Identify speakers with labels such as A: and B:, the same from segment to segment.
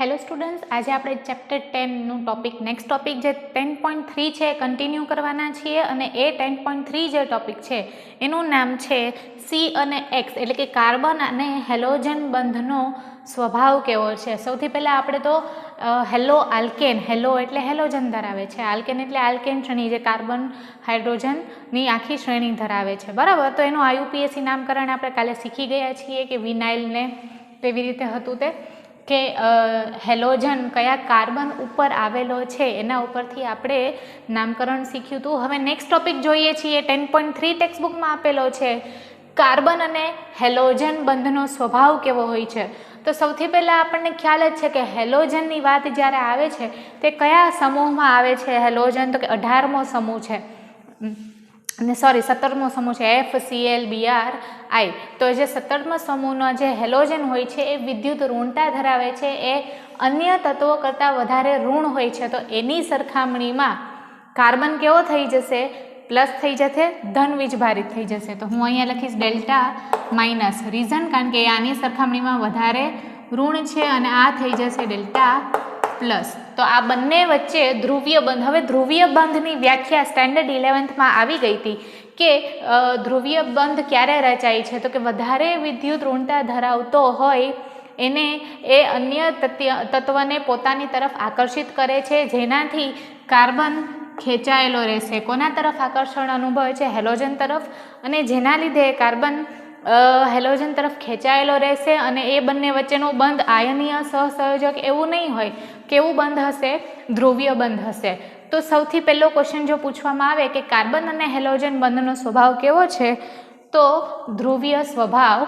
A: Hello students, આજે આપણે chapter 10નું topic next topic જે 10.3 છે કન્ટિન્યુ કરવાના છીએ અને એ 10.3 જે ટોપિક છે એનું નામ છે સી અને એક્સ એટલે કે કાર્બન અને હેલોજન બંધનો સ્વભાવ કેવો છે. સૌથી પહેલાં આપણે તો હેલો આલ્કેન, હેલો એટલે હેલોજન ધરાવે છે, આલ્કેન એટલે આલ્કેન શ્રેણી જે કાર્બન હાઇડ્રોજનની આખી શ્રેણી ધરાવે છે, બરાબર. તો એનું IUPAC નામકરણ આપણે કાલે શીખી ગયા છીએ કે વિનાઇલને કેવી રીતે હતું તે કે હેલોજન કયા કાર્બન ઉપર આવેલો છે એના ઉપરથી આપણે નામકરણ શીખ્યું હતું. હવે નેક્સ્ટ ટોપિક જોઈએ છીએ 10.3 ટેક્સ્ટબુકમાં આપેલો છે કાર્બન અને હેલોજન બંધનો સ્વભાવ કેવો હોય છે. તો સૌથી પહેલાં આપણને ખ્યાલ જ છે કે હેલોજનની વાત જ્યારે આવે છે તે કયા સમૂહમાં આવે છે હેલોજન, તો કે 18મો સમૂહ છે અને 17મો સમૂહ છે FClBrI. તો જે 17મા સમૂહનો જે હેલોજન હોય છે એ વિદ્યુત ઋણતા ધરાવે છે, એ અન્ય તત્વો કરતાં વધારે ઋણ હોય છે. તો એની સરખામણીમાં કાર્બન કેવો થઈ જશે? પ્લસ થઈ જશે, ધન વીજભારિત થઈ જશે. તો હું અહીંયા લખીશ ડેલ્ટા માઇનસ, રીઝન કારણ કે આની સરખામણીમાં વધારે ઋણ છે અને આ થઈ જશે ડેલ્ટા પ્લસ. તો આ બંને વચ્ચે ધ્રુવીય બંધ. હવે ધ્રુવીય બંધની વ્યાખ્યા સ્ટેન્ડર્ડ 11થમાં આવી ગઈ હતી કે ધ્રુવીય બંધ ક્યારે રચાય છે, તો કે વધારે વિદ્યુત ઋણતા ધરાવતો હોય એને એ અન્ય તત્વને પોતાની તરફ આકર્ષિત કરે છે, જેનાથી કાર્બન ખેંચાયેલો રહેશે. કોના તરફ આકર્ષણ અનુભવે છે? હેલોજન તરફ. અને જેના લીધે કાર્બન હેલોજન તરફ ખેંચાયેલો રહેશે અને એ બંને વચ્ચેનો બંધ આયનીય સહસંયોજક એવું નહીં હોય. કેવું બંધ હશે? ધ્રુવીય બંધ હશે. તો સૌથી પહેલો ક્વેશ્ચન જો પૂછવામાં આવે કે કાર્બન અને હેલોજન બંધનો સ્વભાવ કેવો છે, તો ધ્રુવીય સ્વભાવ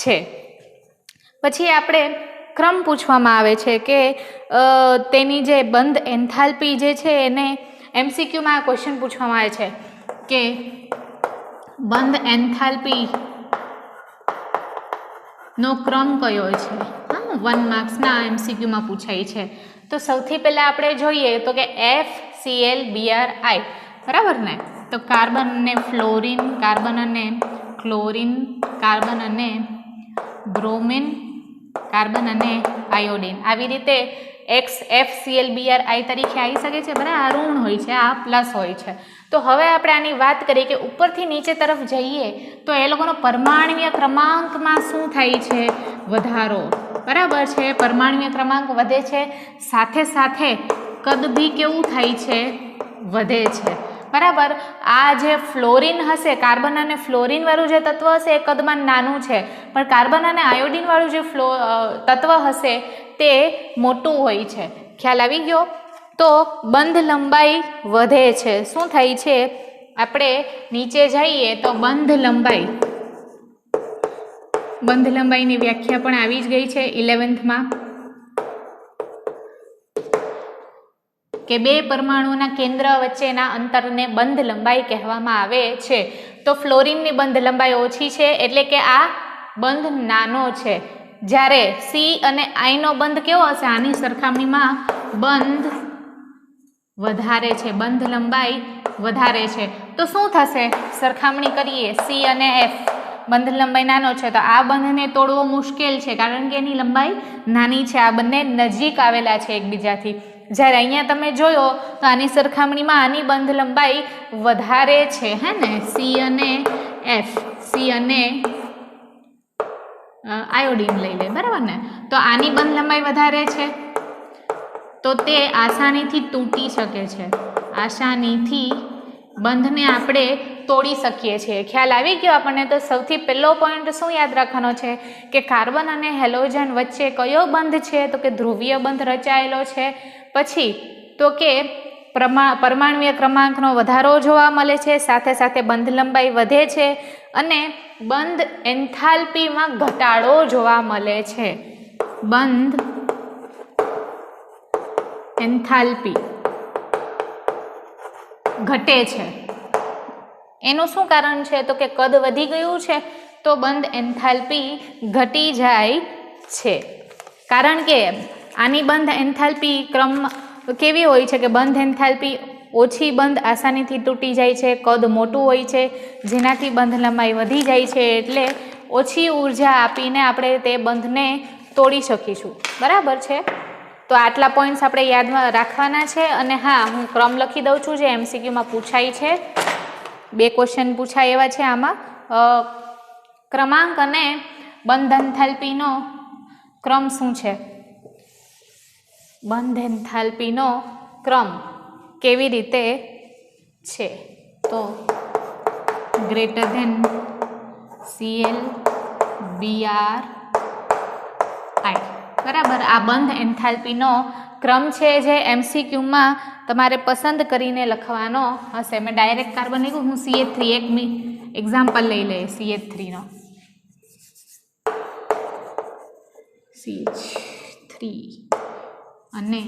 A: છે. પછી આપણે ક્રમ પૂછવામાં આવે છે કે તેની જે બંધ એન્થાલ્પી જે છે એને MCQમાં ક્વેશ્ચન પૂછવામાં આવે છે કે બંધ એન્થાલ્પી નો ક્રમ કયો છે? 1 માર્ક્સના MCQમાં પૂછાય છે. તો સૌથી પહેલાં આપણે જોઈએ તો કે FClBrI, બરાબર ને. તો કાર્બન અને ફ્લોરિન, કાર્બન અને ક્લોરિન, કાર્બન અને બ્રોમિન, કાર્બન અને આયોડિન, આવી રીતે FClBrI તરીકે આવી શકે છે, બરાબર. આ ઋણ હોય છે, આ પ્લસ હોય છે. તો હવે આપણે આની વાત કરીએ કે ઉપરથી નીચે તરફ જઈએ તો એ લોકોનો પરમાણ્વીય ક્રમાંકમાં શું થાય છે? વધારો, બરાબર છે. પરમાણ્વીય ક્રમાંક વધે છે, સાથે સાથે કદ બી કેવું થાય છે? વધે છે, બરાબર. આ જે ફ્લોરિન હશે, કાર્બન અને ફ્લોરિન વાળું જે તત્વ હશે એ કદમાં નાનું છે, પણ કાર્બન અને આયોડિન વાળું જે તત્વ હશે તે મોટું હોય છે. ખ્યાલ આવી ગયો? તો બંધ લંબાઈ વધે છે. શું થાય છે? આપણે નીચે જઈએ તો બંધ લંબાઈની વ્યાખ્યા પણ આવી જ ગઈ છે 11થમાં કે બે પરમાણુના કેન્દ્ર વચ્ચેના અંતરને બંધ લંબાઈ કહેવામાં આવે છે. તો ફ્લોરિનની બંધ લંબાઈ ઓછી છે એટલે કે આ બંધ નાનો છે, જ્યારે સી અને આઈનો બંધ કેવો હશે? આની સરખામણીમાં બંધ વધારે છે, બંધ લંબાઈ વધારે છે. તો શું થશે? સરખામણી કરીએ સી અને એફ, બંધ લંબાઈ નાનો છે તો આ બંધને તોડવો મુશ્કેલ છે કારણ કે એની લંબાઈ નાની છે. આ બંને નજીક આવેલા છે એકબીજાથી. જ્યારે અહીંયા તમે જોયો તો આની સરખામણીમાં આની બંધ લંબાઈ વધારે છે, હે ને. સી અને એફ, સી અને આયોડિન લઈ લે, બરાબર ને. તો આની બંધ લંબાઈ વધારે છે તો તે આસાનીથી તૂટી શકે છે, આસાનીથી બંધને આપણે તોડી શકીએ છીએ. ખ્યાલ આવી ગયો આપણને? તો સૌથી પહેલો પોઈન્ટ શું યાદ રાખવાનો છે કે કાર્બન અને હેલોજન વચ્ચે કયો બંધ છે? તો કે ધ્રુવીય બંધ રચાયેલો છે. પછી તો કે પરમાણ્વીય ક્રમાંકનો વધારો જોવા મળે છે, સાથે સાથે બંધ લંબાઈ વધે છે અને બંધ એન્થાલ્પીમાં ઘટાડો જોવા મળે છે. બંધ એન્થાલ્પી ઘટે છે. એનું શું કારણ છે? તો કે કદ વધી ગયું છે તો બંધ એન્થાલ્પી ઘટી જાય છે. કારણ કે આની બંધ એન્થાલ્પી ક્રમ કેવી હોય છે કે બંધ એન્થાલ્પી ઓછી, બંધ આસાનીથી તૂટી જાય છે, કદ મોટું હોય છે, જેનાથી બંધ લંબાઈ વધી જાય છે. એટલે ઓછી ઉર્જા આપીને આપણે તે બંધને તોડી શકીશું, બરાબર છે. તો આટલા પોઈન્ટ્સ આપણે યાદમાં રાખવાના છે. અને હા, હું ક્રમ લખી દઉં છું જે MCQમાં પૂછાય છે. 2 ક્વેશ્ચન પૂછાય એવા છે આમાં. ક્રમાંક અને બંધ એન્થાલ્પીનો ક્રમ શું છે? બંધ એન્થાલ્પીનો ક્રમ કેવી રીતે છે? તો greater than CL BR I. બરાબર. આ બંધ એન્થાલ્પીનો ક્રમ છે જે MCQમાં તમારે પસંદ કરીને લખવાનો હશે. મેં ડાયરેક્ટ કાર્બન લીધું, હું CH3 એક એક્ઝામ્પલ લઈ લે CH3 નો. CH3 અને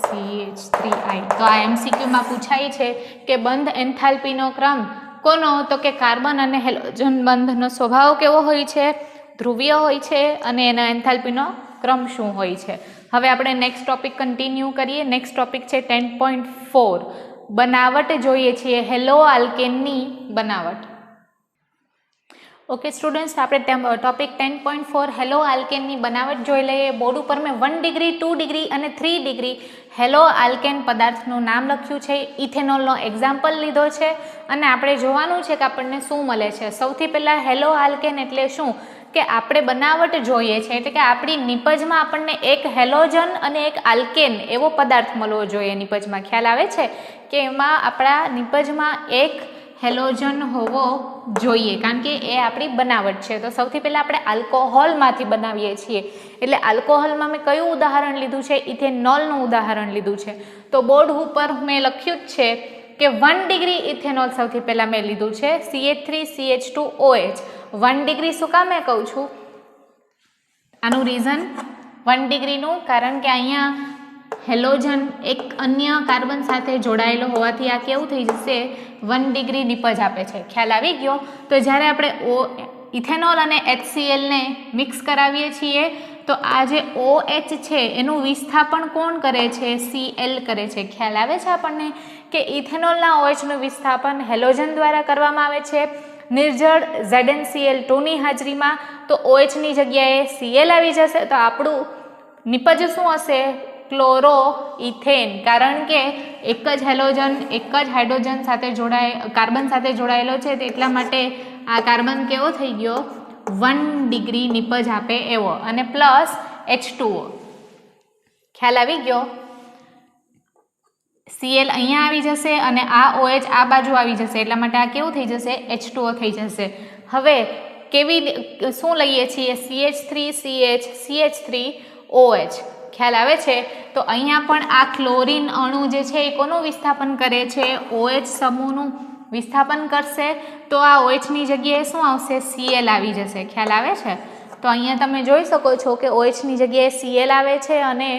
A: CH3I. તો આ MCQમાં પૂછાય છે કે બંધ એન્થાલ્પીનો ક્રમ કોનો? તો કે કાર્બન અને હેલોજન બંધનો સ્વભાવ કેવો હોય છે? ધ્રુવીય હોય છે. અને એના એન્થાલ્પીનો ક્રમ શું હોય છે? હવે આપણે નેક્સ્ટ ટોપિક કન્ટિન્યુ કરીએ. નેક્સ્ટ ટોપિક છે 10.4. બનાવટ જોઈએ છીએ, હેલો આલ્કેનની બનાવટ. ઓકે સ્ટુડન્ટ્સ, આપણે ટોપિક 10.4 હેલો આલ્કેનની બનાવટ જોઈ લઈએ. બોર્ડ ઉપર મેં 1 ડિગ્રી, 2 ડિગ્રી અને 3 ડિગ્રી હેલો આલ્કેન પદાર્થનું નામ લખ્યું છે. ઇથેનોલનો એક્ઝામ્પલ લીધો છે અને આપણે જોવાનું છે કે આપણને શું મળે છે. સૌથી પહેલાં હેલો આલ્કેન એટલે શું? કે આપણે બનાવટ જોઈએ છે, એટલે કે આપણી નિપજમાં આપણને એક હેલોજન અને એક આલ્કેન એવો પદાર્થ મળવો જોઈએ નિપજમાં. ખ્યાલ આવે છે કે એમાં આપણા નિપજમાં એક હેલોજન હોવો જોઈએ, કારણ કે એ આપણી બનાવટ છે. તો સૌથી પહેલાં આપણે આલ્કોહોલમાંથી બનાવીએ છીએ, એટલે આલ્કોહોલમાં મેં કયું ઉદાહરણ લીધું છે? ઇથેનોલનું ઉદાહરણ લીધું છે. તો બોર્ડ ઉપર મેં લખ્યું જ છે કે 1 ડિગ્રી ઇથેનોલ સૌથી પહેલાં મેં લીધું છે, CH3CH2OH. 1 ડિગ્રી શું કામ મેં કહું છું? આનું રીઝન 1 ડિગ્રીનું, કારણ કે અહીંયા હેલોજન એક અન્ય કાર્બન સાથે જોડાયેલો હોવાથી આ કેવું થઈ જશે? 1 ડિગ્રી નિપજ આપે છે. ખ્યાલ આવી ગયો? તો જ્યારે આપણે ઇથેનોલ અને HCl ને મિક્સ કરાવીએ છીએ તો આ જે OH છે એનું વિસ્થાપન કોણ કરે છે? Cl કરે છે. ખ્યાલ આવે છે આપણને કે ઇથેનોલના OHનું વિસ્થાપન હેલોજન દ્વારા કરવામાં આવે છે નિર્જળ ZnCl2 ની હાજરીમાં. તો OHની જગ્યાએ Cl આવી જશે, તો આપણું નિપજ શું હશે? Chloro ethane. કારણ કે એક જ હેલોજન એક જ હાઇડ્રોજન સાથે કાર્બન સાથે જોડાયેલો છે, એટલા માટે આ કાર્બન કેવો થઈ ગયો? 1 ડિગ્રી નિપજ આપે એવો. અને પ્લસ H2O. ખ્યાલ આવી ગયો? Cl અહીંયા આવી જશે અને આ OH આ બાજુ આવી જશે, એટલા માટે આ કેવું થઈ જશે? H2O થઈ જશે. હવે શું લઈએ છીએ? CH3CH CH3OH. ખ્યાલ આવે છે? તો અહીંયા પણ આ ક્લોરીન અણુ જે છે એ કોનું વિસ્થાપન કરે છે? OH સમૂહનું વિસ્થાપન કરશે. તો આ OHની જગ્યાએ શું આવશે? Cl આવી જશે. ખ્યાલ આવે છે? તો અહીંયા તમે જોઈ શકો છો કે OHની જગ્યાએ Cl આવે છે અને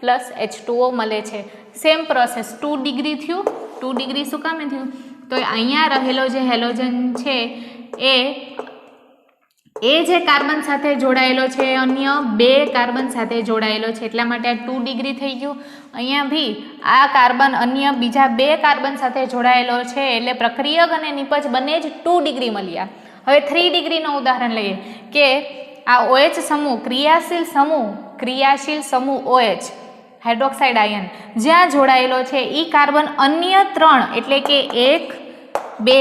A: પ્લસ H2O મળે છે. સેમ પ્રોસેસ 2 ડિગ્રી થયું. 2 ડિગ્રી શું કામ થયું? તો અહીંયા રહેલો જે હેલોજન છે એ જે કાર્બન સાથે જોડાયેલો છે અન્ય 2 કાર્બન સાથે જોડાયેલો છે, એટલા માટે આ 2 ડિગ્રી થઈ ગયું. અહીંયા ભી આ કાર્બન અન્ય બીજા 2 કાર્બન સાથે જોડાયેલો છે, એટલે પ્રક્રિયક અને નિપજ બંને જ 2 ડિગ્રી મળ્યા. હવે 3 ડિગ્રીનું ઉદાહરણ લઈએ કે આ OH સમૂહ ક્રિયાશીલ સમૂહ OH હાઇડ્રોક્સાઇડ આયન જ્યાં જોડાયેલો છે એ કાર્બન અન્ય 3 એટલે કે 1 2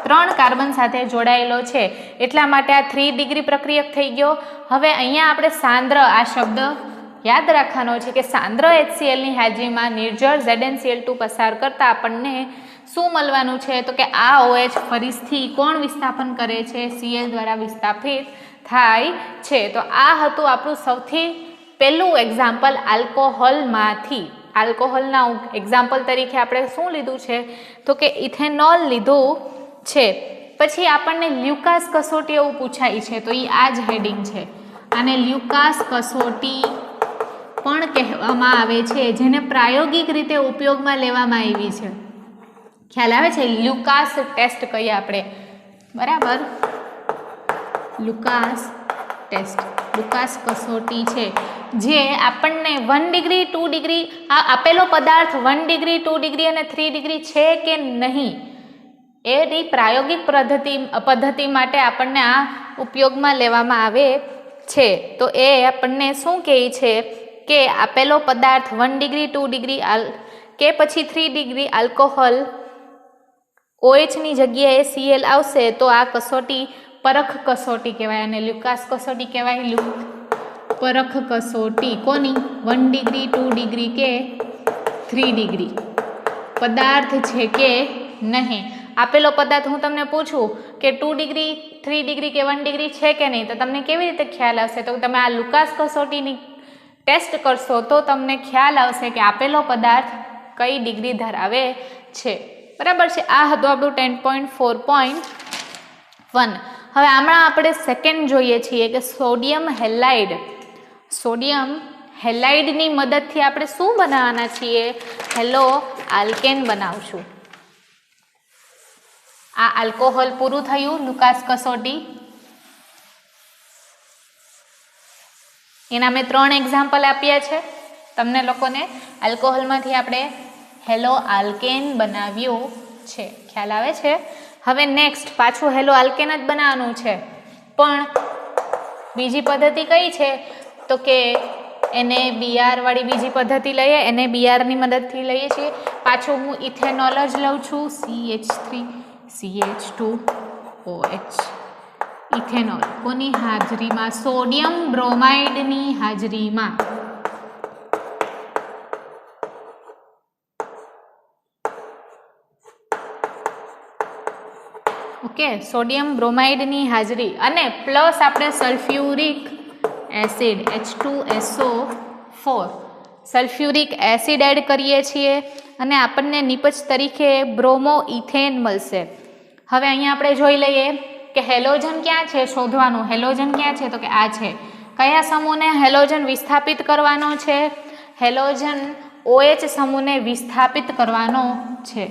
A: 3 કાર્બન સાથે જોડાયેલો છે, એટલા માટે આ 3 ડિગ્રી પ્રક્રિયક થઈ ગયો. હવે અહીંયા આપણે સાંદ્ર આ શબ્દ યાદ રાખવાનો છે કે સાંદ્ર HCl ની હાજરીમાં નિર્જળ ZnCl2 પસાર કરતા આપણને શું મળવાનું છે? તો કે આ OH ફરીથી કોણ વિસ્થાપન કરે છે? Cl દ્વારા વિસ્થાપિત થાય છે. તો આ હતું આપણું સૌથી પહેલું એક્ઝામ્પલ આલ્કોહોલમાંથી. આલ્કોહોલના એક્ઝામ્પલ તરીકે આપણે શું લીધું છે? તો કે ઇથેનોલ લીધું છે. પછી આપણને લ્યુકાસ કસોટી એવું પૂછાય છે, તો એ આ જ હેડિંગ છે. આને લ્યુકાસ કસોટી પણ કહેવામાં આવે છે, જેને પ્રાયોગિક રીતે ઉપયોગમાં લેવામાં આવી છે. ખ્યાલ આવે છે? લ્યુકાસ ટેસ્ટ કહીએ આપણે, બરાબર? લ્યુકાસ ટેસ્ટ, લ્યુકાસ કસોટી છે જે આપણને 1 ડિગ્રી 2 ડિગ્રી આ આપેલો પદાર્થ 1 ડિગ્રી 2 ડિગ્રી અને 3 ડિગ્રી છે કે નહીં એની પ્રાયોગિક પદ્ધતિ માટે આપણને આ ઉપયોગમાં લેવામાં આવે છે. તો એ આપણને શું કહે છે કે આપેલો પદાર્થ 1 ડિગ્રી 2 ડિગ્રી કે પછી 3 ડિગ્રી આલ્કોહોલ OH ની જગ્યાએ Cl આવશે તો આ કસોટી પરખ કસોટી કહેવાય અને લ્યુકાસ કસોટી કહેવાય. પરખ કસોટી કોની? 1 ડિગ્રી 2 ડિગ્રી કે 3 ડિગ્રી પદાર્થ છે કે નહીં. આપેલો પદાર્થ હું તમને પૂછું કે 2 ડિગ્રી 3 ડિગ્રી કે 1 ડિગ્રી છે કે નહીં, તો તમને કેવી રીતે ખ્યાલ આવશે? તો તમે આ લુકાસ કસોટીની ટેસ્ટ કરશો તો તમને ખ્યાલ આવશે કે આપેલો પદાર્થ કઈ ડિગ્રી ધરાવે છે. બરાબર છે. આ હતું આપણું 10.4.1. હવે આમાં આપણે સેકન્ડ જોઈએ છીએ કે સોડિયમ હેલાઇડ. સોડિયમ હેલાઇડની મદદથી આપણે શું બનાવવાના છીએ? હેલો આલ્કેન બનાવશું. આ આલ્કોહોલ પૂરું થયું લુકાસ કસોટી. એના મેં 3 એક્ઝામ્પલ આપ્યા છે તમને લોકોને. આલ્કોહોલમાંથી આપણે હેલો આલ્કેન બનાવ્યું છે. ખ્યાલ આવે છે? હવે નેક્સ્ટ પાછું હેલો આલ્કેન જ બનાવવાનું છે, પણ બીજી પદ્ધતિ કઈ છે? તો કે NaBr વાળી બીજી પદ્ધતિ લઈએ. NaBr ની મદદથી લઈએ છીએ. પાછું હું ઇથેનોલ જ લઉં છું, CH3CH2OH. ઇથેનોલ કોની હાજરીમાં? સોડિયમ બ્રોમાઇડની હાજરીમાં. ઓકે, સોડિયમ બ્રોમાઇડની હાજરી અને પ્લસ આપણે sulphuric acid H2SO4 sulphuric acid add કરીએ છીએ અને આપણને નિપજ તરીકે બ્રોમો ઇથેન મળશે. હવે અહીંયા આપણે જોઈ લઈએ કે હેલોજન ક્યાં છે શોધવાનું. હેલોજન ક્યાં છે? તો કે આ છે. કયા સમૂહને હેલોજન વિસ્થાપિત કરવાનો છે? હેલોજન OH સમૂહને વિસ્થાપિત કરવાનો છે.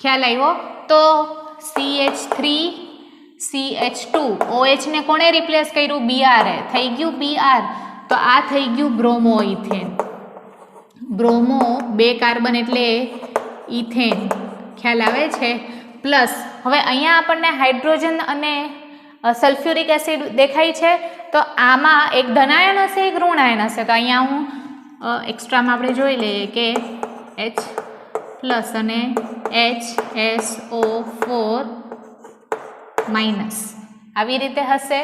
A: ખ્યાલ આવ્યો? તો CH3CH2OH ને કોણે રિપ્લેસ કર્યું? Br એ થઈ ગયું Br. તો આ થઈ ગયું બ્રોમો ઇથેન. બ્રોમો 2 કાર્બન એટલે ઇથેન. ખ્યાલ આવે છે? પ્લસ હવે અહીંયા આપણને હાઇડ્રોજન અને સલ્ફ્યુરિક એસિડ દેખાય છે, તો આમાં એક ધનાયન હશે એક ઋણાયન હશે. તો અહીંયા હું એક્સ્ટ્રામાં આપણે જોઈ લઈએ કે H પ્લસ અને HSO4 માઇનસ આવી રીતે હશે.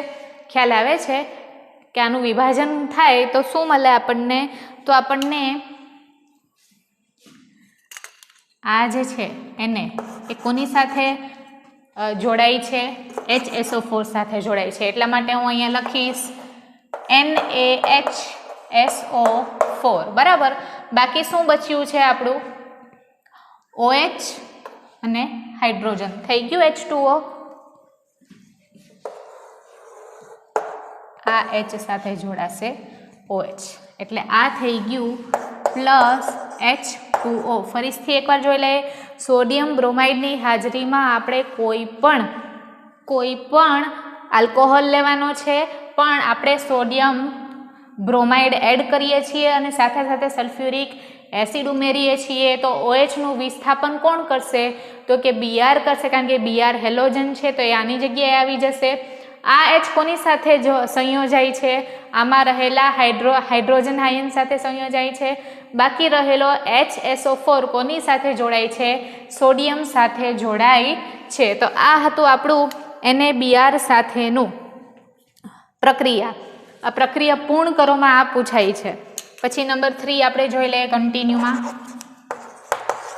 A: ખ્યાલ આવે છે કે આનું વિભાજન થાય તો શું મળે આપણને? તો આપણને આ જે છે એને એ કોની સાથે જોડાય છે? HSO4 સાથે જોડાય છે. એટલા માટે હું અહીંયા લખીશ NaHSO4. બરાબર. બાકી શું બચ્યું છે આપણું? OH અને હાઇડ્રોજન. થઈ ગયું H2O. આ H સાથે જોડાશે OH એટલે આ થઈ ગયું પ્લસ H2O. ફરીથી એકવાર જોઈ લઈએ. સોડિયમ બ્રોમાઇડની હાજરીમાં આપણે કોઈ પણ આલ્કોહોલ લેવાનો છે, પણ આપણે સોડિયમ બ્રોમાઇડ એડ કરીએ છીએ અને સાથે સાથે સલ્ફ્યુરિક એસિડ ઉમેરીએ છીએ. તો OH નું વિસ્થાપન કોણ કરશે? તો કે Br કરશે, કારણ કે Br હેલોજન છે તો એ આની જગ્યાએ આવી જશે. આ H કોની સાથે સંયોજાય છે? આમાં રહેલા હાઇડ્રોજન આયન સાથે સંયોજાય છે. બાકી રહેલો HSO4 કોની સાથે જોડાય છે? સોડિયમ સાથે જોડાય છે. તો આ હતું આપણું NaBr સાથેનું પ્રક્રિયા. આ પ્રક્રિયા પૂર્ણ કરવામાં આ પૂછાય છે. પછી નંબર 3 આપણે જોઈ લઈએ કન્ટિન્યુમાં.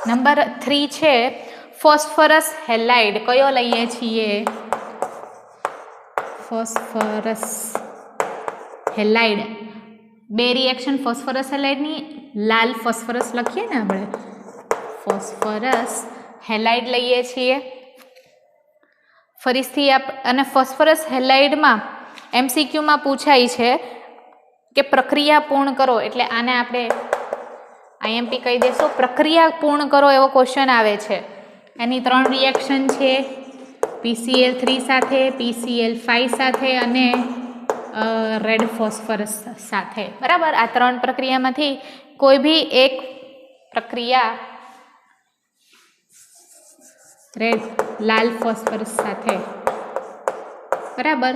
A: નંબર 3 છે ફોસ્ફરસ હેલાઇડ. કયો લઈએ છીએ? Phosphorus halide. 2 રિએક્શન ફોસ્ફરસ હેલાઇડની. લાલ ફોસ્ફરસ લખીએ ને આપણે, ફોસ્ફરસ હેલાઇડ લઈએ છીએ. ફરીથી અને ફોસ્ફરસ હેલાઇડમાં MCQમાં પૂછાય છે કે પ્રક્રિયા પૂર્ણ કરો, એટલે આને આપણે IMP કહી દેશું. પ્રક્રિયા પૂર્ણ કરો એવો ક્વેશ્ચન આવે છે. એની 3 રિએક્શન છે, PCl3 સાથે, PCl5 સાથે અને રેડ ફોસ્ફરસ સાથે. બરાબર. આ 3 પ્રક્રિયામાંથી કોઈ બી એક પ્રક્રિયા લાલ ફોસ્ફરસ સાથે. બરાબર.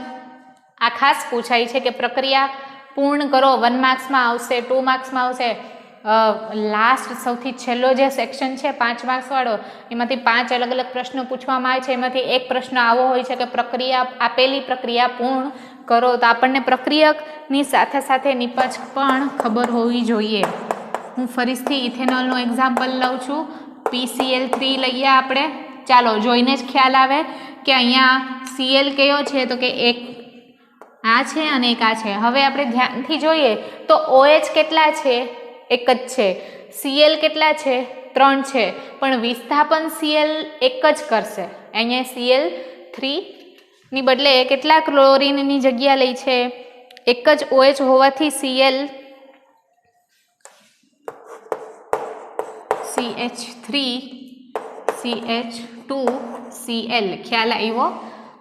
A: આ ખાસ પૂછાય છે કે પ્રક્રિયા પૂર્ણ કરો. 1 માર્ક્સમાં આવશે, 2 માર્ક્સમાં આવશે. લાસ્ટ સૌથી છેલ્લો જે સેક્શન છે 5 માર્ક્સવાળો, એમાંથી 5 અલગ અલગ પ્રશ્નો પૂછવામાં આવે છે. એમાંથી એક પ્રશ્ન આવો હોય છે કે પ્રક્રિયા, આપેલી પ્રક્રિયા પૂર્ણ કરો. તો આપણને પ્રક્રિયકની સાથે સાથે નિપજ પણ ખબર હોવી જોઈએ. હું ફરીથી ઇથેનોલનું એક્ઝામ્પલ લઉં છું. PCl3 લઈએ આપણે. ચાલો જોઈને જ ખ્યાલ આવે કે અહીંયા Cl કયો છે, તો કે એક આ છે અને એક આ છે. હવે આપણે ધ્યાનથી જોઈએ તો OH કેટલા છે? એક જ છે. Cl કેટલા છે? 3 છે. પણ વિસ્થાપન Cl એક જ કરશે. અહીંયા Cl3 ની બદલે કેટલા ક્લોરીનની જગ્યા લઈ છે? એક જ OH હોવાથી CH3 CH2 Cl. ખ્યાલ આવ્યો?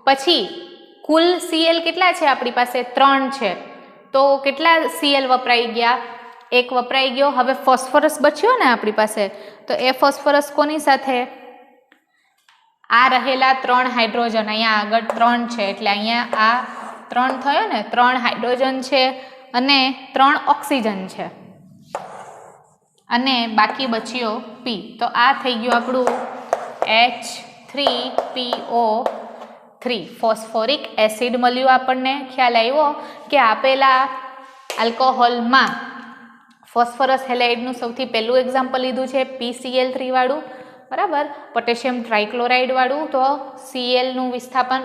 A: પછી કુલ Cl કેટલા છે આપણી પાસે? 3 છે. તો કેટલા Cl વપરાઈ ગયા? 1 વપરાઈ ગયો. હવે ફોસ્ફરસ બચ્યો ને આપણી પાસે, તો એ ફોસ્ફરસ કોની સાથે? આ રહેલા 3 હાઇડ્રોજન, અહીંયા આગળ 3 છે એટલે અહીંયા આ 3 થયો ને, 3 હાઇડ્રોજન છે અને 3 ઓક્સિજન છે અને બાકી બચ્યો P. તો આ થઈ ગયું આપણું H3PO3 ફોસ્ફોરિક એસિડ મળ્યું આપણને. ખ્યાલ આવ્યો કે આપેલા આલ્કોહોલમાં ફોસ્ફરસ હેલાઇડનું સૌથી પહેલું એક્ઝામ્પલ લીધું છે PCl3 વાળું, બરાબર. પોટેશિયમ ટ્રાઇક્લોરાઇડ વાળું. તો Clનું વિસ્થાપન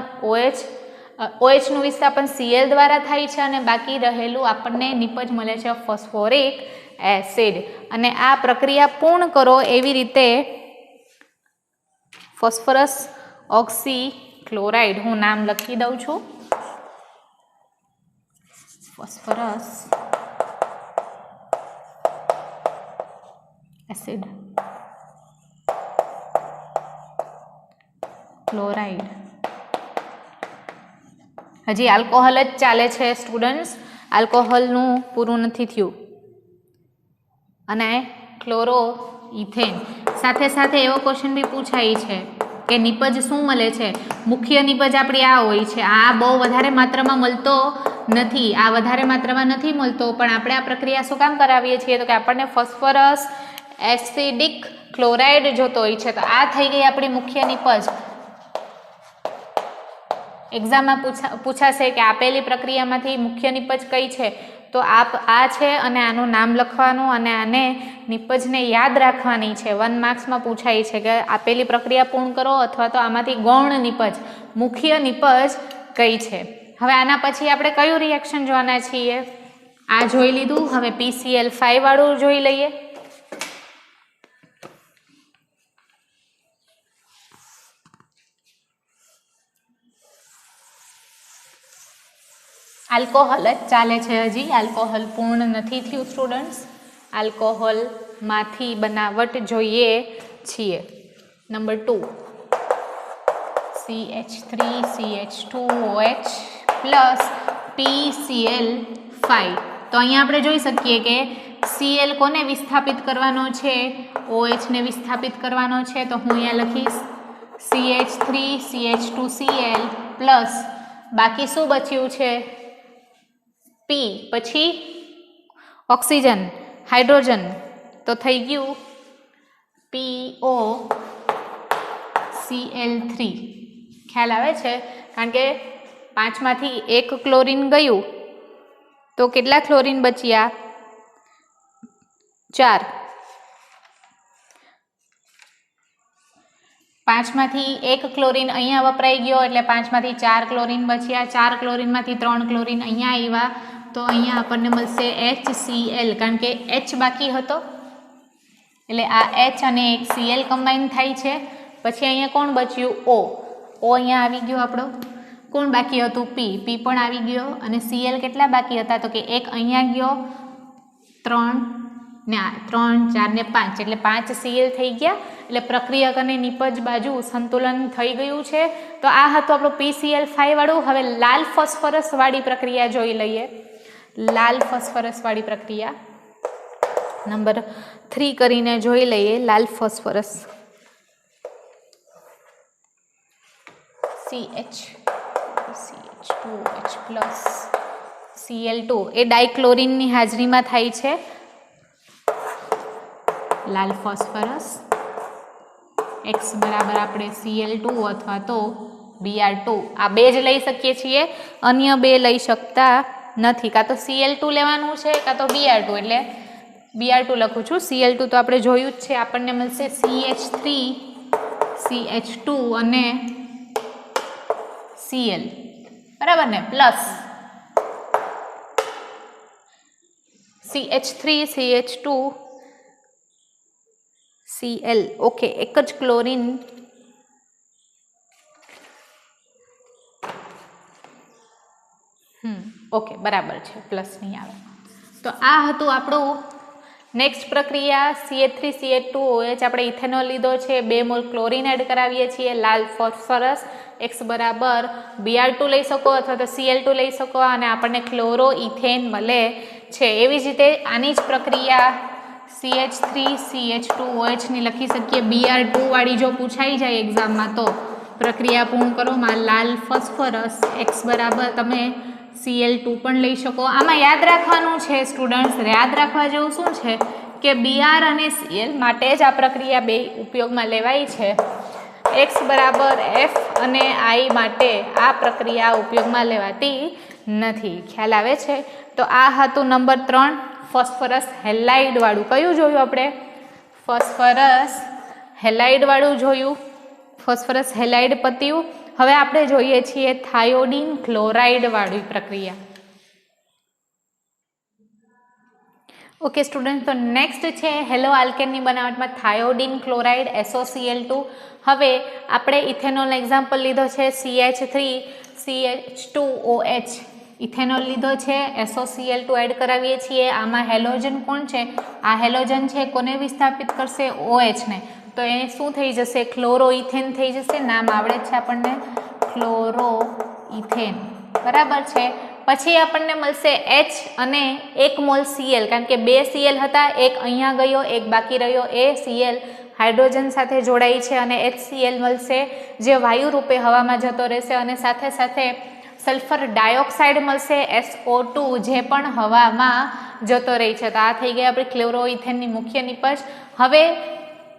A: OHનું વિસ્થાપન Cl દ્વારા થાય છે અને બાકી રહેલું આપણને નિપજ મળે છે ફોસ્ફોરિક એસિડ. અને આ પ્રક્રિયા પૂર્ણ કરો એવી રીતે ફોસ્ફરસ ઓક્સીક્લોરાઇડ, હું નામ લખી દઉં છું, ફોસ્ફરસ એસિડ ક્લોરાઇડ. હજી આલ્કોહોલ જ ચાલે છે સ્ટુડન્ટ્સ, આલ્કોહોલનું પૂરું નથી થયું. અને ક્લોરો ઇથેન સાથે સાથે એવો ક્વેશ્ચન બી પૂછાય છે કે નિપજ શું મળે છે? મુખ્ય નિપજ આપણી આ હોય છે. આ બહુ વધારે માત્રામાં મળતો નથી, આ વધારે માત્રામાં નથી મળતો, પણ આપણે આ પ્રક્રિયા શું કામ કરાવીએ છીએ? તો કે આપણને ફોસ્ફરસ એસિડિક ક્લોરાઇડ જોતો હોય છે. તો આ થઈ ગઈ આપણી મુખ્ય નિપજ. એક્ઝામમાં પૂછાશે કે આપેલી પ્રક્રિયામાંથી મુખ્ય નિપજ કઈ છે? તો આ છે અને આનું નામ લખવાનું અને આને નિપજને યાદ રાખવાની છે. 1 માર્ક્સમાં પૂછાય છે કે આપેલી પ્રક્રિયા પૂર્ણ કરો અથવા તો આમાંથી ગૌણ નિપજ, મુખ્ય નિપજ કઈ છે. હવે આના પછી આપણે કયું રિએક્શન જોવાના છીએ? આ જોઈ લીધું. હવે PCl5 વાળું જોઈ લઈએ. આલ્કોહોલ જ ચાલે છે હજી, આલ્કોહોલ પૂર્ણ નથી થયું સ્ટુડન્ટ્સ. આલ્કોહોલમાંથી બનાવટ જોઈએ છીએ. Number 2 CH3CH2OH plus PCl5. તો અહીંયા આપણે જોઈ શકીએ કે Cl કોને વિસ્થાપિત કરવાનો છે? OH ને વિસ્થાપિત કરવાનો છે. તો હું અહીંયા લખીશ CH3CH2Cl પ્લસ બાકી શું બચ્યું છે? P, પછી ઓક્સિજન, હાઇડ્રોજન, તો થઈ ગયું POCl3. ખ્યાલ આવે છે? કારણ કે 5માંથી 1 ક્લોરીન ગયું તો કેટલા ક્લોરીન બચ્યા? 4. 5માંથી 1 ક્લોરીન અહીંયા વપરાઈ ગયો એટલે 5માંથી 4 ક્લોરીન બચ્યા. 4 ક્લોરીનમાંથી 3 ક્લોરીન અહીંયા આવ્યા તો અહીંયા આપણને મળશે HCl, કારણ કે H બાકી હતો એટલે આ H અને એક Cl કમ્બાઈન થાય છે. પછી અહીંયા કોણ બચ્યું? O અહીંયા આવી ગયો આપણો. કોણ બાકી હતું? P પણ આવી ગયો. અને Cl કેટલા બાકી હતા? તો કે એક અહીંયા ગયો, 3 ને 3 4 ને 5 એટલે 5 Cl થઈ ગયા. એટલે પ્રક્રિયક અને નિપજ બાજુ સંતુલન થઈ ગયું છે. તો આ હતું આપણું PCl5 વાળું. હવે લાલ ફોસ્ફરસ વાળી પ્રક્રિયા જોઈ લઈએ. લાલ ફોસ્ફરસ વાળી પ્રક્રિયા નંબર 3 કરીને જોઈ લઈએ. લાલ ફોસ્ફરસ CH2OH પ્લસ Cl2 એ ડાયક્લોરિનની હાજરીમાં થાય છે, લાલ ફોસ્ફરસ. X બરાબર આપણે Cl2 અથવા તો Br2 આ બે જ લઈ શકીએ છીએ, અન્ય બે લઈ શકતા નથી. કાં તો Cl2 લેવાનું છે કાં તો Br2, એટલે Br2 લખું છું. Cl2 તો આપણે જોયું જ છે, આપણને મળશે CH3 CH2 અને Cl, બરાબર ને, plus CH3 CH2 Cl. Okay, એક જ ક્લોરીન ઓકે બરાબર છે, પ્લસ નહીં આવે. તો આ હતું આપણું નેક્સ્ટ પ્રક્રિયા CH3CH2OH. આપણે ઇથેનોલ લીધો છે, 2 મોલ ક્લોરીન એડ કરાવીએ છીએ, લાલ ફોસ્ફરસ. X બરાબર Br2 લઈ શકો અથવા તો Cl2 લઈ શકો અને આપણને ક્લોરો ઇથેન મળે છે. એવી જ રીતે આની જ પ્રક્રિયા CH3CH2OH ની લખી શકીએ. Br2 વાળી જો પૂછાઈ જાય એક્ઝામમાં તો પ્રક્રિયા પૂર્ણ કરો માં લાલ ફોસ્ફરસ. X બરાબર તમે Cl2 પણ લઈ શકો. આમાં યાદ રાખવાનું છે સ્ટુડન્ટ્સ, યાદ રાખવા જેવું શું છે કે Br અને Cl માટે જ આ પ્રક્રિયા બે ઉપયોગમાં લેવાય છે. X બરાબર F અને I માટે આ પ્રક્રિયા ઉપયોગમાં લેવાતી નથી. ખ્યાલ આવે છે? તો આ હતું નંબર 3 ફોસ્ફરસ હેલાઇડ વાળું. કયું જોયું આપણે? ફોસ્ફરસ હેલાઇડ વાળું જોયું. ફોસ્ફરસ હેલાઇડ પત્યું. હવે આપણે જોઈએ છીએ થાયોડીન ક્લોરાઇડ વાળી પ્રક્રિયા. ઓકે સ્ટુડન્ટ, તો નેક્સ્ટ છે હેલો આલ્કેનની બનાવટમાં થાયોડીન ક્લોરાઇડ SOCl2. હવે આપણે ઇથેનોલ એક્ઝામ્પલ લીધો છે CH3CH2OH. ઇથેનોલ લીધો છે, SOCl2 એડ કરાવીએ છીએ. આમાં હેલોજન કોણ છે? આ હેલોજન છે કોને વિસ્થાપિત કરશે? OH ને. તો એ શું થઈ જશે? ક્લોરોઇથેન થઈ જશે. નામ આવડે છે આપણને, ક્લોરોઇથેન, બરાબર છે. પછી આપણને મળશે H અને 1 મોલ Cl, કારણ કે 2 Cl હતા, એક અહીંયા ગયો, એક બાકી રહ્યો. એ Cl હાઇડ્રોજન સાથે જોડાઈ છે અને HCl મળશે જે વાયુ રૂપે હવામાં જતો રહેશે અને સાથે સાથે સલ્ફર ડાયોક્સાઇડ મળશે SO2 જે પણ હવામાં જતો રહી છે. તો આ થઈ ગઈ આપણી ક્લોરોઇથેનની મુખ્ય નિપજ. હવે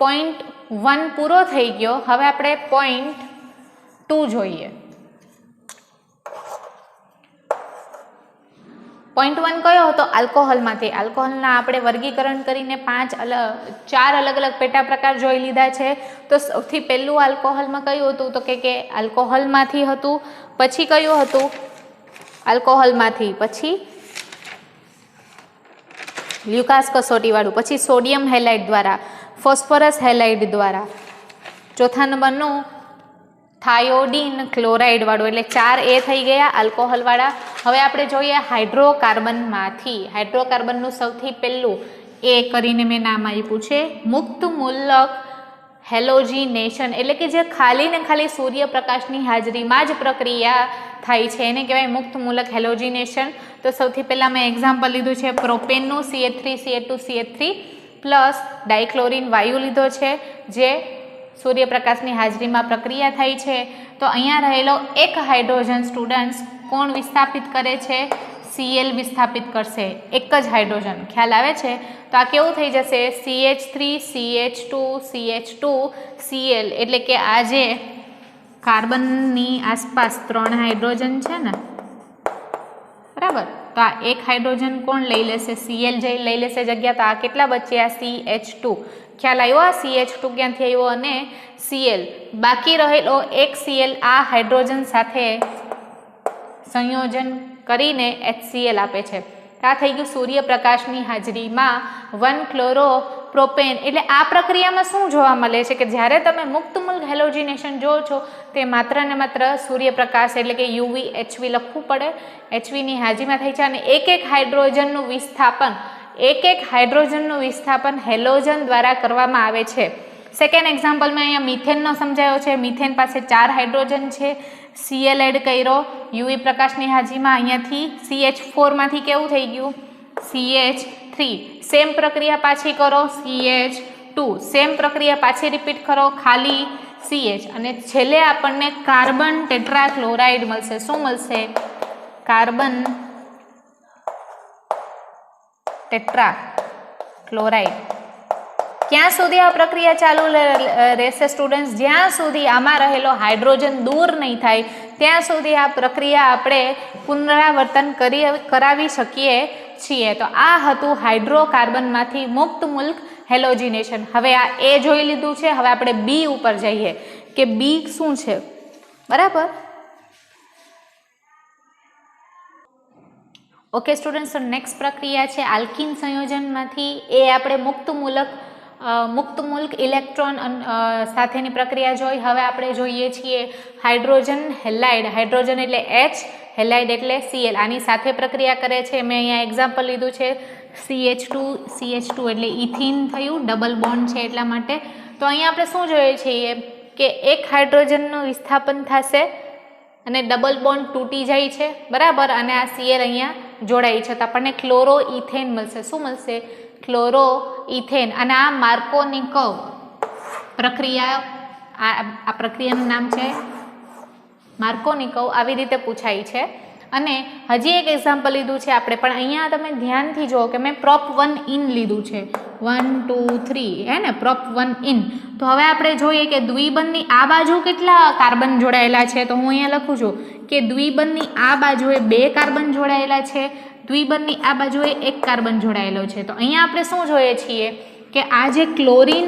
A: પોઈન્ટ 1 પૂરો થઈ ગયો. હવે આપણે પોઈન્ટ 2 જોઈએ. પોઈન્ટ 1 કયો હતો? આલ્કોહોલમાંથી. આલ્કોહોલના આપણે વર્ગીકરણ કરીને 4 અલગ અલગ પેટા પ્રકાર જોઈ લીધા છે. તો સૌથી પહેલું આલ્કોહોલમાં કયું હતું? તો કે આલ્કોહોલમાંથી હતું. પછી કયું હતું? આલ્કોહોલમાંથી. પછી લ્યુકાસ કસોટી વાળું. પછી સોડિયમ હેલાઇડ દ્વારા, ફોસ્ફરસ હેલાઇડ દ્વારા. ચોથા નંબરનું થાયોડીન ક્લોરાઇડ વાળું. એટલે 4 એ થઈ ગયા આલ્કોહોલ વાળા. હવે આપણે જોઈએ હાઇડ્રોકાર્બનમાંથી. હાઇડ્રોકાર્બનનું સૌથી પહેલું એ કરીને મેં નામ આપ્યું છે મુક્ત મૂલક હેલોજિનેશન, એટલે કે જે ખાલી ને ખાલી સૂર્યપ્રકાશની હાજરીમાં જ પ્રક્રિયા થાય છે એને કહેવાય મુક્ત મૂલક હેલોજિનેશન. તો સૌથી પહેલાં મેં એક્ઝામ્પલ લીધું છે પ્રોપેનનું, CH3CH2CH3 પ્લસ ડાયક્લોરિન વાયુ લીધો છે જે સૂર્યપ્રકાશની હાજરીમાં પ્રક્રિયા થાય છે. તો અહીંયા રહેલો એક હાઇડ્રોજન સ્ટુડન્ટ્સ કોણ વિસ્થાપિત કરે છે? Cl વિસ્થાપિત કરશે, એક જ હાઇડ્રોજન. ખ્યાલ આવે છે? તો આ કેવું થઈ જશે? CH3CH2CH2Cl, એટલે કે આ જે કાર્બનની આસપાસ 3 હાઇડ્રોજન છે ને, બરાબર, તો આ એક હાઇડ્રોજન કોણ લઈ લેશે? Cl જે લઈ લેશે જગ્યા. તો આ કેટલા બચ્યા? CH2. ખ્યાલ આવ્યો? આ CH2 ક્યાંથી આવ્યો? અને Cl બાકી રહેલો એક Cl આ હાઇડ્રોજન સાથે સંયોજન કરીને HCl આપે છે. આ થઈ ગયું સૂર્યપ્રકાશની હાજરીમાં 1 ક્લોરોપ્રોપેન. એટલે આ પ્રક્રિયામાં શું જોવા મળે છે કે જ્યારે તમે મુક્ત મૂલક હેલોજિનેશન જો છો તે માત્ર ને માત્ર સૂર્યપ્રકાશ એટલે કે UV HV લખવું પડે, HV ની હાજરીમાં થાય છે અને એક હાઇડ્રોજનનું વિસ્થાપન હેલોજન દ્વારા કરવામાં આવે છે. સેકન્ડ એક્ઝામ્પલમાં અહીંયા મિથેનનો સમજાયો છે. મિથેન પાસે 4 હાઇડ્રોજન છે, Cl એડ કર્યો UV પ્રકાશની હાજરીમાં, અહીંયાથી CH4 માંથી કેવું થઈ ગયું? CH3. સેમ પ્રક્રિયા પાછી કરો, CH2. સેમ પ્રક્રિયા પાછી રિપીટ કરો, ખાલી CH. અને છેલ્લે આપણને કાર્બન ટેટ્રાક્લોરાઇડ મળશે. શું મળશે? Carbon tetra chloride. ક્યાં સુધી આ પ્રક્રિયા ચાલુ રહેશે સ્ટુડન્ટ્સ? જ્યાં સુધી આમાં રહેલો હાઇડ્રોજન દૂર નહીં થાય ત્યાં સુધી આ પ્રક્રિયા આપણે પુનરાવર્તન કરાવી શકીએ છીએ. તો આ હતું હાઇડ્રોકાર્બનમાંથી મુક્ત મૂલક હેલોજિનેશન. હવે આ એ જોઈ લીધું છે. હવે આપણે બી ઉપર જઈએ કે બી શું છે. બરાબર. ઓકે સ્ટુડન્ટ્સ, નેક્સ્ટ પ્રક્રિયા છે આલ્કીન સંયોજનમાંથી એ આપણે મુક્ત મૂલક ઇલેક્ટ્રોન સાથેની પ્રક્રિયા જોઈ. હવે આપણે જોઈએ છીએ હાઇડ્રોજન હેલાઇડ. હાઇડ્રોજન એટલે H, હેલાઇડ એટલે Cl. આની સાથે પ્રક્રિયા કરે છે. મેં અહીંયા એક્ઝામ્પલ લીધું છે CH2 એટલે ઇથિન થયું, ડબલ બોન્ડ છે એટલા માટે. તો અહીંયા આપણે શું જોઈએ છીએ કે એક હાઇડ્રોજનનું વિસ્થાપન થશે અને ડબલ બોન્ડ તૂટી જાય છે. બરાબર. અને આ Cl અહીંયા જોડાય છે તો આપણને ક્લોરો ઇથેન મળશે. શું મળશે? Chloro ethane. અને આ માર્કોનિકોવ પ્રક્રિયા, આ પ્રક્રિયાનું નામ છે માર્કોનિકોવ. આવી રીતે પૂછાય છે. અને હજી એક એક્ઝામ્પલ લીધું છે આપણે, પણ અહીંયા તમે ધ્યાનથી જુઓ કે મેં પ્રોપ 1 ઇન લીધું છે. 1 2 3 હે ને, પ્રોપ 1 ઇન. તો હવે આપણે જોઈએ કે દ્વિબંધની આ બાજુ કેટલા કાર્બન જોડાયેલા છે. તો હું અહીંયા લખું છું કે દ્વિબંધની આ બાજુએ 2 કાર્બન જોડાયેલા છે, દ્વિબંધની આ બાજુએ 1 કાર્બન જોડાયેલો છે. તો અહીંયા આપણે શું જોઈએ છીએ કે આ જે ક્લોરીન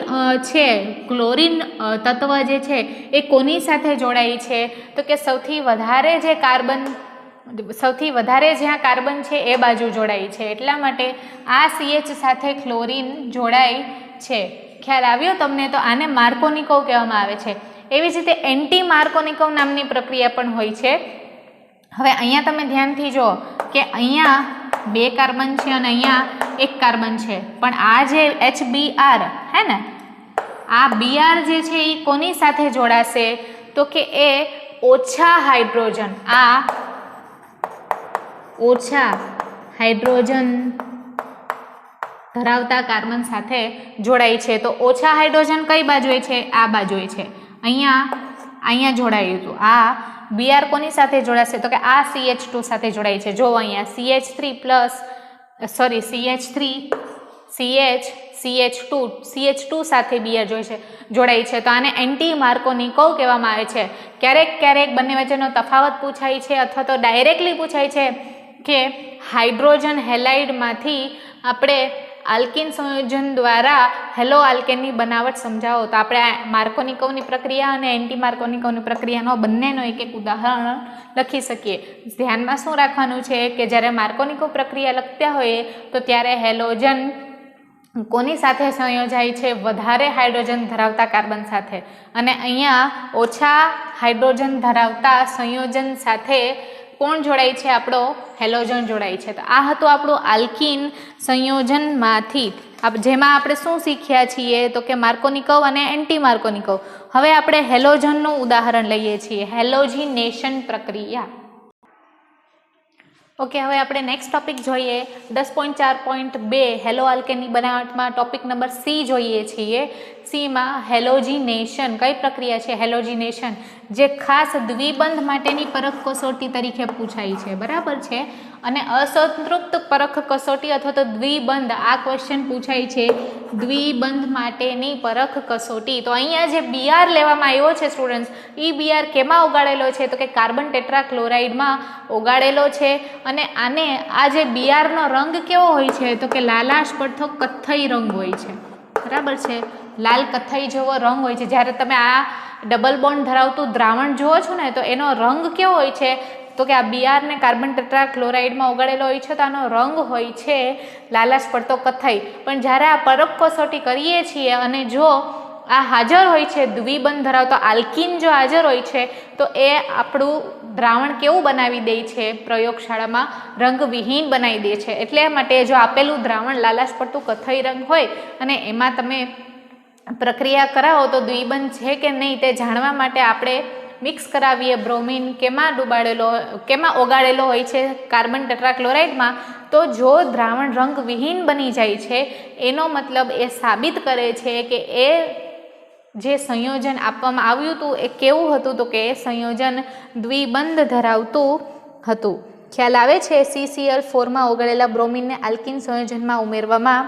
A: છે, ક્લોરીન તત્વ જે છે એ કોની સાથે જોડાય છે? તો કે સૌથી વધારે જ્યાં કાર્બન છે એ બાજુ જોડાય છે. એટલા માટે આ CH સાથે ક્લોરીન જોડાય છે. ખ્યાલ આવ્યો તમને? તો આને માર્કોનિકોવ કહેવામાં આવે છે. એવી જ રીતે એન્ટી માર્કોનિકોવ નામની પ્રક્રિયા પણ હોય છે. હવે અહીંયા તમે ધ્યાનથી જુઓ કે અહીંયા 2 કાર્બન છે અને અહીંયા 1 કાર્બન છે, પણ આ જે HBr હે ને, આ Br જે છે એ કોની સાથે જોડાશે? તો કે એ ઓછા હાઇડ્રોજન, આ ઓછા હાઇડ્રોજન ધરાવતા કાર્બન સાથે જોડાય છે. તો ઓછા હાઇડ્રોજન કઈ બાજુએ છે? આ બાજુએ છે. અહીંયા જોડાયું હતું. આ Br કોની સાથે જોડાશે? તો કે આ CH2 સાથે જોડાય છે. જો અહીંયા CH2 સાથે Br જોડાય છે. તો આને એન્ટી માર્કોનિકોવ કહેવામાં આવે છે. ક્યારેક બંને વચ્ચેનો તફાવત પૂછાય છે અથવા તો ડાયરેક્ટલી પૂછાય છે કે હાઇડ્રોજન હેલાઇડમાંથી આપણે આલ્કીન સંયોજન દ્વારા હેલો આલ્કેનની બનાવટ સમજાવો. તો આપણે માર્કોનિકોવની પ્રક્રિયા અને એન્ટી માર્કોનિકોવની પ્રક્રિયાનો બંનેનો એક ઉદાહરણ લખી શકીએ. ધ્યાનમાં શું રાખવાનું છે કે જ્યારે માર્કોનિકોવ પ્રક્રિયા લખતા હોઈએ તો ત્યારે હેલોજન કોની સાથે સંયોજાય છે? વધારે હાઇડ્રોજન ધરાવતા કાર્બન સાથે. અને અહીંયા ઓછા હાઇડ્રોજન ધરાવતા સંયોજન સાથે કોણ જોડાય છે? આપણો હેલોજન જોડાય છે. તો આ હતું આપણું આલ્કીન સંયોજનમાંથી, જેમાં આપણે શું શીખ્યા છીએ? તો કે માર્કોનિકોવ અને એન્ટી માર્કોનિકોવ. હવે આપણે હેલોજનનું ઉદાહરણ લઈએ છીએ, હેલોજિનેશન પ્રક્રિયા. ઓકે, હવે આપણે નેક્સ્ટ ટોપિક જોઈએ 10.4.2 હેલો આલ્કેનની બનાવટમાં ટોપિક નંબર સી જોઈએ છીએ. સીમાં હેલોજિનેશન કઈ પ્રક્રિયા છે? હેલોજિનેશન જે ખાસ દ્વિબંધ માટેની પરખ કસોટી તરીકે પૂછાય છે. બરાબર છે. અને અસંતૃપ્ત પરખ કસોટી અથવા તો દ્વિબંધ, આ ક્વેશ્ચન પૂછાય છે દ્વિબંધ માટેની પરખ કસોટી. તો અહીંયા જે Br લેવામાં આવ્યો છે સ્ટુડન્ટ્સ, એ Br કેમાં ઓગાળેલો છે? તો કે કાર્બન ટેટ્રા ક્લોરાઇડમાં ઓગાળેલો છે. અને આને આ જે Br નો રંગ કેવો હોય છે? તો કે લાલાશ પડતો કથ્થઈ રંગ હોય છે. બરાબર છે. લાલ કથ્થઈ જેવો રંગ હોય છે. જ્યારે તમે આ ડબલ બોન્ડ ધરાવતું દ્રાવણ જુઓ છો ને, તો એનો રંગ કેવો હોય છે? તો કે આ Br ને કાર્બન ટેટ્રા ક્લોરાઇડમાં ઓગાળેલો હોય છે તો આનો રંગ હોય છે લાલાશ પડતો કથ્થઈ. પણ જ્યારે આ પરખ કસોટી કરીએ છીએ અને જો આ હાજર હોય છે, દ્વિબંધ ધરાવતો આલ્કીન જો હાજર હોય છે, તો એ આપણું દ્રાવણ કેવું બનાવી દે છે? પ્રયોગશાળામાં રંગવિહીન બનાવી દે છે. એટલે માટે જો આપેલું દ્રાવણ લાલાશ પડતું કથ્થઈ રંગ હોય અને એમાં તમે પ્રક્રિયા કરાવો તો દ્વિબંધ છે કે નહીં તે જાણવા માટે આપણે મિક્સ કરાવીએ બ્રોમિન. કેમાં ઓગાળેલો હોય છે? કાર્બન ટેટ્રા ક્લોરાઇડમાં. તો જો દ્રાવણ રંગવિહીન બની જાય છે એનો મતલબ એ સાબિત કરે છે કે એ જે સંયોજન આપવામાં આવ્યું હતું એ કેવું હતું? તો કે એ સંયોજન દ્વિબંધ ધરાવતું હતું. ખ્યાલ આવે છે? CCl4માં ઓગળેલા બ્રોમિનને આલ્કિન સંયોજનમાં ઉમેરવામાં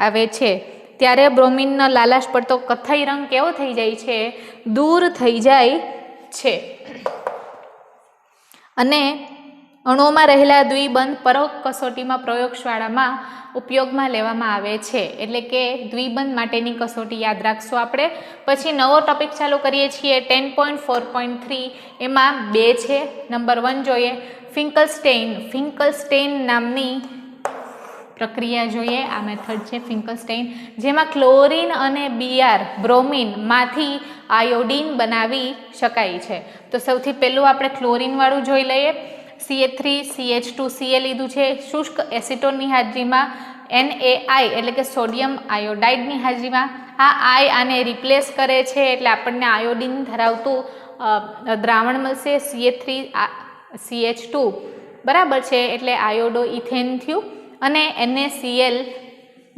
A: આવે છે ત્યારે બ્રોમિનનો લાલાશ પડતો કથ્થઈ રંગ કેવો થઈ જાય છે? દૂર થઈ જાય છે. અને અણુઓમાં રહેલા દ્વિબંધ પરોક્ષ કસોટીમાં પ્રયોગશાળામાં ઉપયોગમાં લેવામાં આવે છે. એટલે કે દ્વિબંધ માટેની કસોટી યાદ રાખશો આપણે. પછી નવો ટોપિક ચાલુ કરીએ છીએ 10.4.3. એમાં 2 છે. નંબર 1 જોઈએ, ફિંકલસ્ટેઇન નામની પ્રક્રિયા જોઈએ. આ મેથડ છે ફિંકલસ્ટેઇન, જેમાં ક્લોરીન અને Br બ્રોમિનમાંથી આયોડીન બનાવી શકાય છે. તો સૌથી પહેલું આપણે ક્લોરીનવાળું જોઈ લઈએ. CH3CH2Cl લીધું છે. શુષ્ક એસિટોનની હાજરીમાં NaI એટલે કે સોડિયમ આયોડાઇડની હાજરીમાં આ આઈ આને રિપ્લેસ કરે છે એટલે આપણને આયોડીન ધરાવતું દ્રાવણ મળશે. CH3CH2 બરાબર છે એટલે આયોડો ઇથેન થયું અને NaCl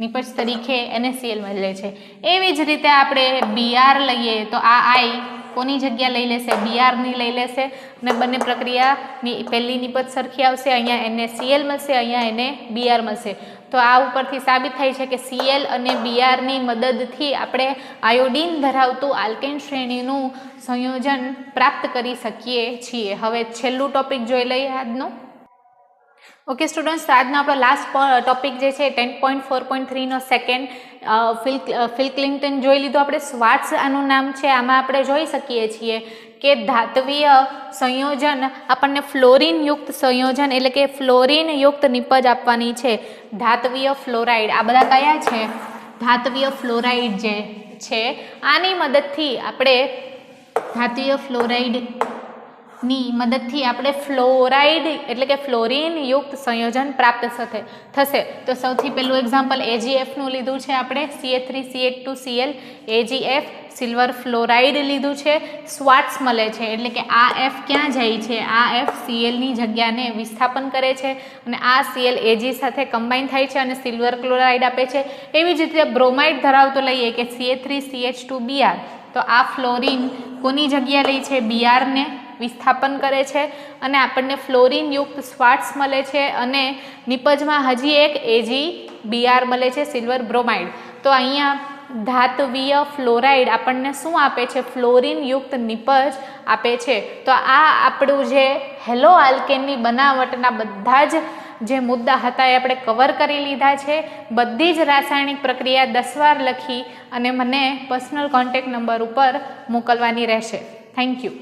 A: નિપજ તરીકે NaCl મળે છે. એવી જ રીતે આપણે Br લઈએ તો આ આઈ કોની જગ્યા લઈ લેશે? Br ની લઈ લેશે અને બંને પ્રક્રિયાની પહેલી નિપજ સરખી આવશે. અહીંયા NaCl મળશે, અહીંયા Br મળશે. તો આ ઉપરથી સાબિત થાય છે કે Cl અને Br ની મદદથી આપણે આયોડીન ધરાવતું આલ્કેન શ્રેણીનું સંયોજન પ્રાપ્ત કરી શકીએ છીએ. હવે છેલ્લું ટોપિક જોઈ લઈએ આજનું. ઓકે સ્ટુડન્ટ્સ, આજનો આપણો લાસ્ટ ટોપિક જે છે 10.4.3 નો સેકન્ડ ફિલ ક્લિન્ટન જોઈ લીધો આપણે. સ્વાર્ટ્સ આનું નામ છે. આમાં આપણે જોઈ શકીએ છીએ કે ધાત્વીય સંયોજન આપણને ફ્લોરિનયુક્ત સંયોજન એટલે કે ફ્લોરિનયુક્ત નિપજ આપવાની છે. ધાત્વીય ફ્લોરાઇડ, આ બધા કયા છે? ધાત્વીય ફ્લોરાઇડ જે છે આની મદદથી આપણે ધાત્વીય ફ્લોરાઇડની મદદથી આપણે ફ્લોરાઇડ એટલે કે ફ્લોરિનયુક્ત સંયોજન પ્રાપ્ત થશે. તો સૌથી પહેલું એક્ઝામ્પલ AgFનું લીધું છે આપણે, CH3CH2Cl AgF. સિલ્વર ફ્લોરાઇડ લીધું છે. સ્વાર્ટ્સ મળે છે એટલે કે આ F ક્યાં જાય છે? આ F Clની જગ્યાને વિસ્થાપન કરે છે અને આ Cl Ag સાથે કમ્બાઈન થાય છે અને સિલ્વર ક્લોરાઇડ આપે છે. એવી જ રીતે બ્રોમાઇડ ધરાવતો લઈએ કે CH3CH2Br. તો આ ફ્લોરિન કોની જગ્યા લે છે? Br ને વિસ્થાપન કરે છે અને આપણને ફ્લોરિનયુક્ત સ્વાર્ટ્સ મળે છે અને નિપજમાં હજી એક AgBr મળે છે, સિલ્વર બ્રોમાઇડ. તો અહીંયા ધાત્વીય ફ્લોરાઇડ આપણને શું આપે છે? ફ્લોરિનયુક્ત નિપજ આપે છે. તો આ આપણું જે હેલો આલ્કેનની બનાવટના બધા જ જે મુદ્દા હતા એ આપણે કવર કરી લીધા છે. બધી જ રાસાયણિક પ્રક્રિયા 10 વાર લખી અને મને પર્સનલ કોન્ટેક્ટ નંબર ઉપર મોકલવાની રહેશે. Thank you.